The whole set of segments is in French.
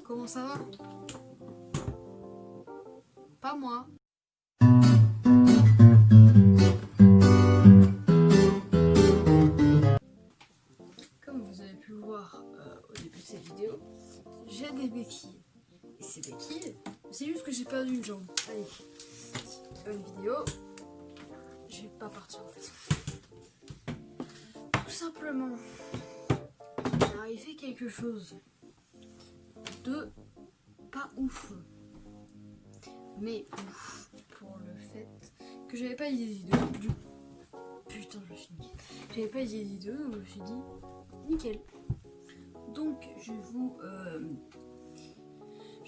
Comment ça va? Pas moi. Comme vous avez pu le voir au début de cette vidéo, j'ai des béquilles. Et ces béquilles, c'est juste que j'ai perdu une jambe. Allez, bonne vidéo. Je vais pas partir en fait. Tout simplement, il est arrivé quelque chose de pas ouf. Mais ouf pour le fait que j'avais pas idée vidéo. Putain, je me suis niqué. J'avais pas idée vidéo, donc je me suis dit nickel. Donc je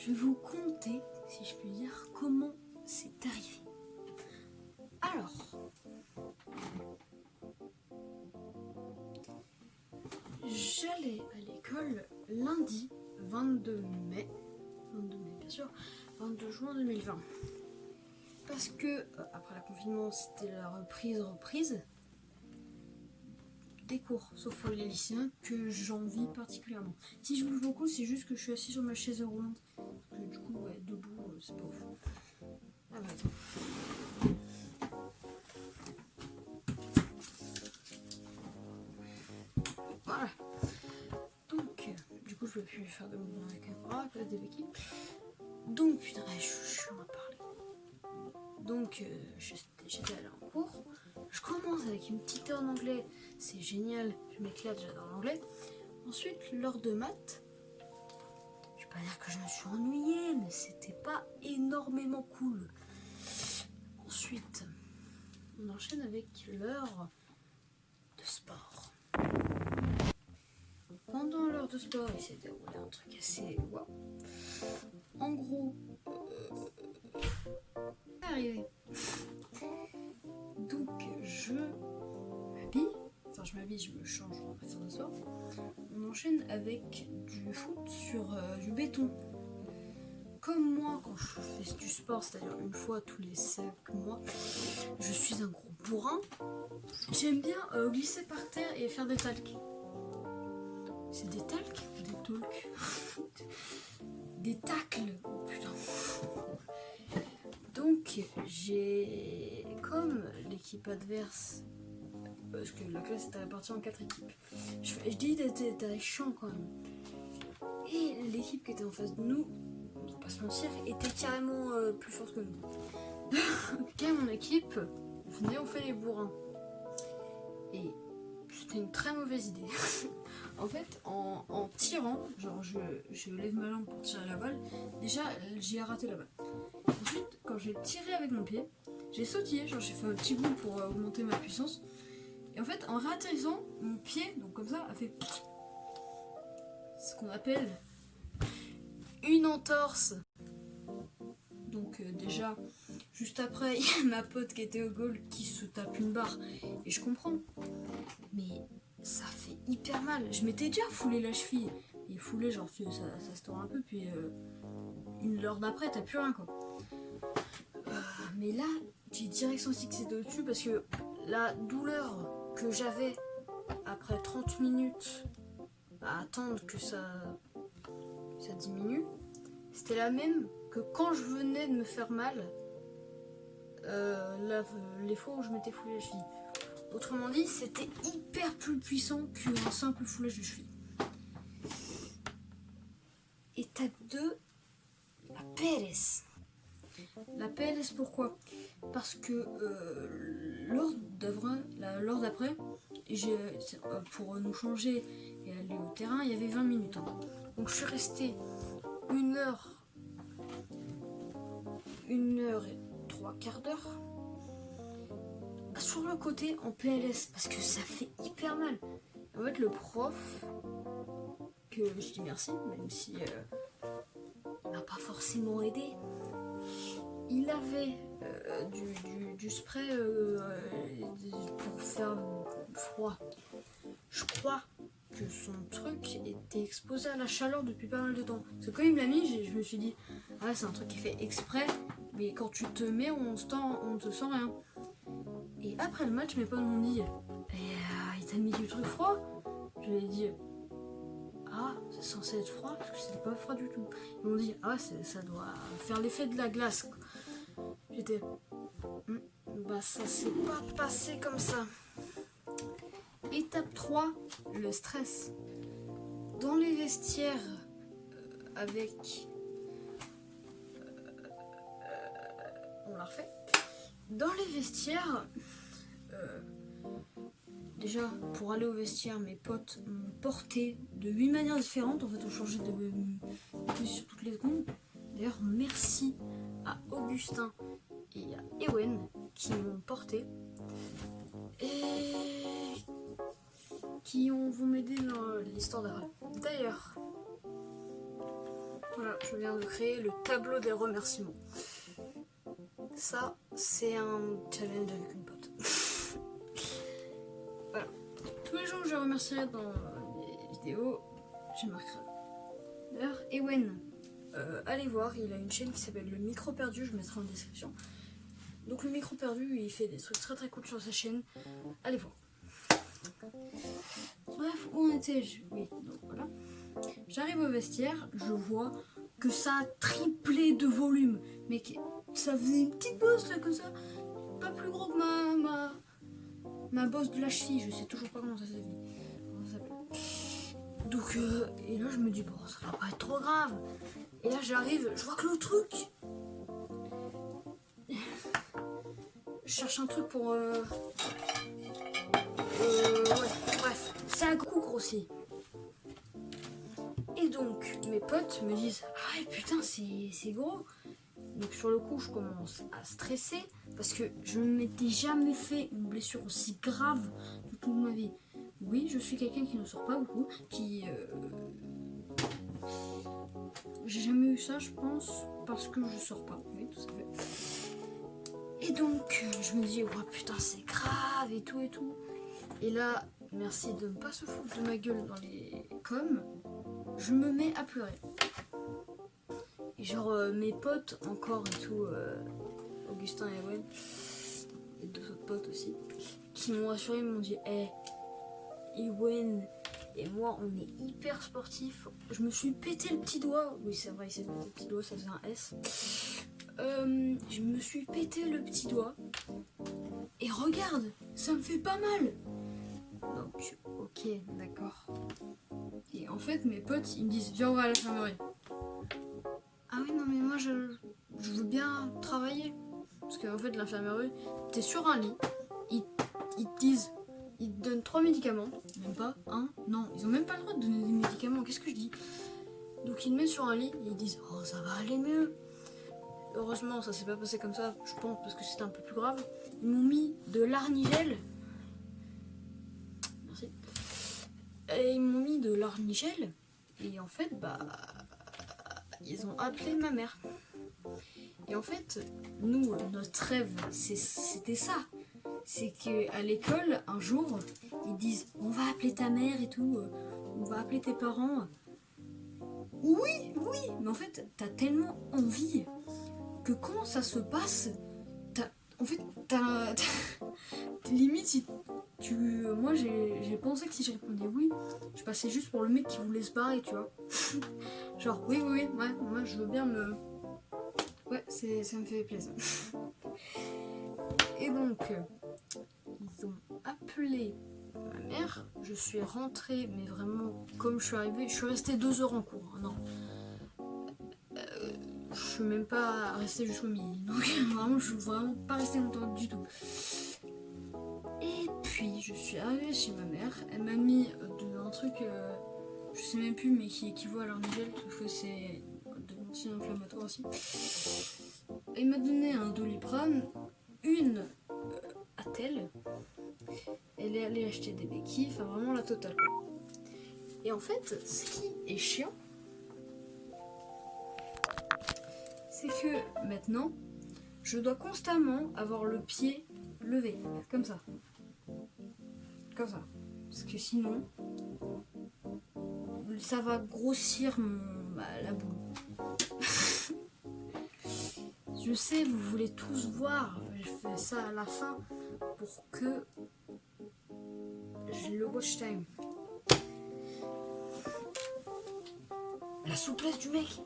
vais vous conter, si je puis dire, comment c'est arrivé. Alors, j'allais à l'école lundi 22 mai bien sûr, 22 juin 2020. Parce que après le confinement, c'était la reprise des cours, sauf pour les lycéens que j'envie particulièrement. Si je bouge beaucoup, c'est juste que je suis assis sur ma chaise roulante. Parce que du coup, ouais, debout, c'est pas ouf. Ah bah attends. Voilà. Donc, du coup, je peux plus faire de mouvement avec un bras, à cause des béquilles. Donc, putain, je suis à parler. Donc, j'étais allée en cours. Je commence avec une petite heure d'anglais. C'est génial, je m'éclate, j'adore l'anglais. Ensuite, l'heure de maths. Je vais pas dire que je me suis ennuyée, mais c'était pas énormément cool. Ensuite, on enchaîne avec l'heure de sport. Pendant l'heure de sport, il s'est déroulé un truc assez waouh. En gros, c'est arrivé. Donc je m'habille, je me change, on va pas faire de sport. On enchaîne avec du foot sur du béton. Comme moi, quand je fais du sport, c'est-à-dire une fois tous les 5 mois, je suis un gros bourrin. J'aime bien glisser par terre et faire des talcs. C'est des talcs ou des talks? Des tacles, oh putain. Donc j'ai, comme l'équipe adverse, parce que la classe était répartie en 4 équipes, je dis d'être chiant quand même. Et l'équipe qui était en face de nous, on va pas se mentir, était carrément plus forte que nous. Ok, mon équipe, venez, on fait les bourrins. Et c'était une très mauvaise idée. En fait, en tirant, genre je lève ma jambe pour tirer la balle, déjà j'ai raté la balle. Ensuite, quand j'ai tiré avec mon pied, j'ai sautillé, genre j'ai fait un petit bond pour augmenter ma puissance. Et en fait, en réatterrissant, mon pied, donc comme ça, a fait ce qu'on appelle une entorse. Donc déjà, juste après, il y a ma pote qui était au goal qui se tape une barre. Et je comprends. Mais ça fait hyper mal. Je m'étais déjà foulé la cheville. Et foulé, genre ça se tord un peu, puis une heure d'après, t'as plus rien quoi. Mais là, j'ai direct senti que c'était au-dessus parce que la douleur que j'avais après 30 minutes à attendre que ça diminue, c'était la même que quand je venais de me faire mal les fois où je m'étais foulé la cheville. Autrement dit, c'était hyper plus puissant qu'un simple foulage de cheville. Étape 2, la PLS. La PLS pourquoi? Parce que lors d'après, pour nous changer et aller au terrain, il y avait 20 minutes. Hein. Donc je suis restée 1 heure et 3/4 d'heure sur le côté en PLS parce que ça fait hyper mal. En fait, le prof, que je dis merci, même si il m'a pas forcément aidé, il avait du spray pour faire froid. Je crois que son truc était exposé à la chaleur depuis pas mal de temps. Parce que quand il me l'a mis, je me suis dit, ah c'est un truc qui est fait exprès, mais quand tu te mets, on ne te sent rien. Et après le match, mes potes m'ont dit il t'a mis du truc froid? Je lui ai dit ah, c'est censé être froid parce que c'était pas froid du tout. Ils m'ont dit ah, ça doit faire l'effet de la glace. J'étais bah ça s'est pas passé comme ça. Étape 3, le stress. Dans les vestiaires avec on l'a refait. Dans les vestiaires déjà pour aller au vestiaire, mes potes m'ont porté de 8 manières différentes. En fait, on changeait de position toutes les secondes. D'ailleurs, merci à Augustin et à Ewen qui m'ont porté et qui vont m'aider dans l'histoire d'après. D'ailleurs, voilà, je viens de créer le tableau des remerciements. Ça, c'est un challenge avec une pote. Voilà. Tous les gens que je remercierai dans les vidéos, j'ai marqué. D'ailleurs, Ewen, allez voir, il a une chaîne qui s'appelle Le Micro Perdu, je mettrai en description. Donc le Micro Perdu, il fait des trucs très très cool sur sa chaîne. Allez voir. Bref, où en étais-je? Oui, donc voilà. J'arrive au vestiaire, je vois que ça a triplé de volume. Mais ça faisait une petite bosse là comme ça. Pas plus gros que ma bosse de la cheville. Je sais toujours pas comment ça s'appelle. Donc, et là je me dis, bon, ça va pas être trop grave. Et là j'arrive, je vois que le truc... Je cherche un truc pour... ouais, bref, ça a beaucoup grossi. Et donc, mes potes me disent, ah putain, c'est gros. Donc sur le coup, je commence à stresser parce que je ne m'étais jamais fait une blessure aussi grave de toute ma vie. Oui, je suis quelqu'un qui ne sort pas beaucoup, qui... J'ai jamais eu ça, je pense, parce que je sors pas. Oui, tout à fait. Et donc, je me dis, oh putain, c'est grave et tout et tout. Et là, merci de ne pas se foutre de ma gueule dans les coms, je me mets à pleurer. Et genre, mes potes encore et tout, Augustin et Ewen, et deux autres potes aussi, qui m'ont rassuré, m'ont dit, Ewen et moi, on est hyper sportifs. Je me suis pété le petit doigt. Oui, c'est vrai, c'est le petit doigt, ça faisait un S. Je me suis pété le petit doigt. Et regarde, ça me fait pas mal. Donc, ok, d'accord. Et en fait, mes potes, ils me disent, viens, on va à l'infirmerie. Ah oui, non, mais moi, je veux bien travailler. Parce qu'en fait, l'infirmerie, t'es sur un lit, ils te disent, ils te donnent 3 médicaments, même pas un, non, ils ont même pas le droit de donner des médicaments, qu'est-ce que je dis? Donc ils te mettent sur un lit et ils disent, oh, ça va aller mieux. Heureusement, ça s'est pas passé comme ça, je pense, parce que c'était un peu plus grave. Ils m'ont mis de l'arnigel. Merci. Et ils m'ont mis de l'arnigel. Et en fait, bah, ils ont appelé ma mère. Et en fait, nous, notre rêve, c'était ça. C'est qu'à l'école, un jour, ils disent, on va appeler ta mère et tout, on va appeler tes parents. Oui, mais en fait, t'as tellement envie que quand ça se passe, limite, si moi j'ai pensé que si je répondais oui, je passais juste pour le mec qui voulait se barrer, tu vois. Genre, oui, ouais, moi je veux bien me... Ouais, ça me fait plaisir. Et donc, ils ont appelé ma mère, je suis rentrée, mais vraiment, comme je suis arrivée, je suis restée 2 heures en cours, non. Je suis même pas restée jusqu'au midi, donc vraiment, je suis vraiment pas restée longtemps du tout. Et puis, je suis arrivée chez ma mère, elle m'a mis un truc, je sais même plus, mais qui équivaut à l'arnigel, parce que c'est de l'anti-inflammatoire aussi. Elle m'a donné un Doliprane, une Attel, elle est allée acheter des béquilles, enfin vraiment la totale. Et en fait, ce qui est chiant, c'est que maintenant, je dois constamment avoir le pied levé, comme ça. Comme ça. Parce que sinon, ça va grossir la boule. Je sais, vous voulez tous voir, je fais ça à la fin, pour que j'ai le watch time. La souplesse du mec.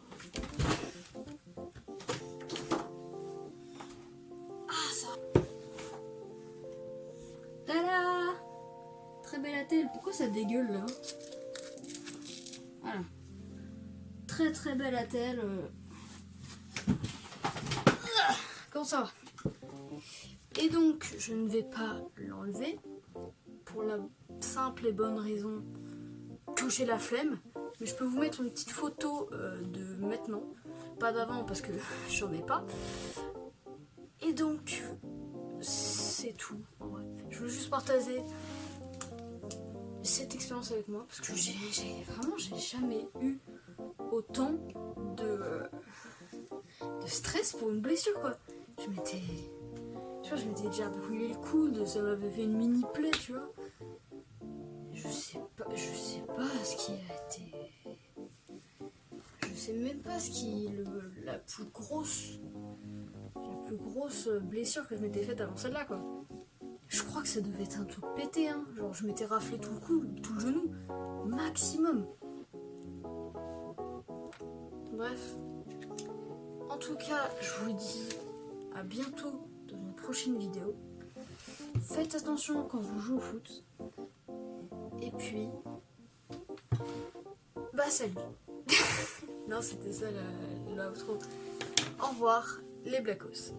Ah ça. Tada. Très belle attelle. Pourquoi ça dégueule là? Voilà. Très très belle attelle. Comment ça va? Et donc je ne vais pas l'enlever pour la simple et bonne raison que j'ai la flemme. Mais je peux vous mettre une petite photo de maintenant, pas d'avant parce que j'en ai pas. Et donc c'est tout. En vrai. Je veux juste partager cette expérience avec moi parce que j'ai jamais eu autant de stress pour une blessure quoi. Je m'étais déjà brûlé le coude, ça m'avait fait une mini plaie, tu vois. Je sais pas ce qui a été. Je sais même pas ce qui la plus grosse blessure que je m'étais faite avant celle-là quoi. Je crois que ça devait être un truc pété hein. Genre je m'étais raflé tout le cou, tout le genou, maximum. Bref. En tout cas, je vous dis à bientôt dans une prochaine vidéo. Faites attention quand vous jouez au foot. Et puis, bah salut. Non, c'était ça l'outro. Au revoir les Blackos.